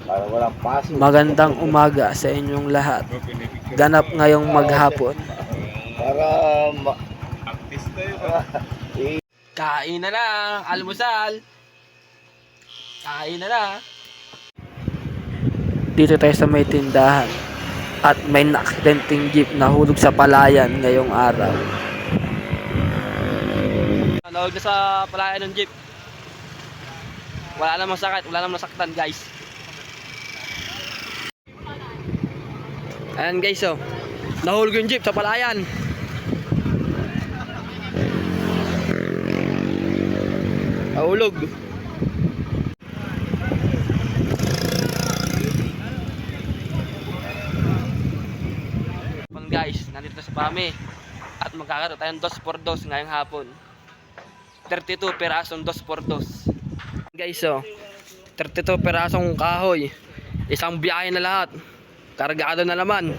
Para walang pasok. Magandang umaga sa inyong lahat. Ganap ngayong maghapon. Para Kain na na, almusal. Kain na na. Dito tayo sa may tindahan. At may naksidenteng jeep na hulog sa palayan ngayong araw. Nahulog na sa palayan ng jeep. Wala namang sakit, wala namang nasaktan, guys. Ayan guys, oh. Nahulog yung jeep sa palayan. Nahulog. Guys, nandito na sa Pami. At magkakaroon tayo ng 2x2 ngayong hapon. 32 perasong 2x2. Guys, oh. 32 perasong kahoy. Isang biyahe na lahat. Kargado na naman.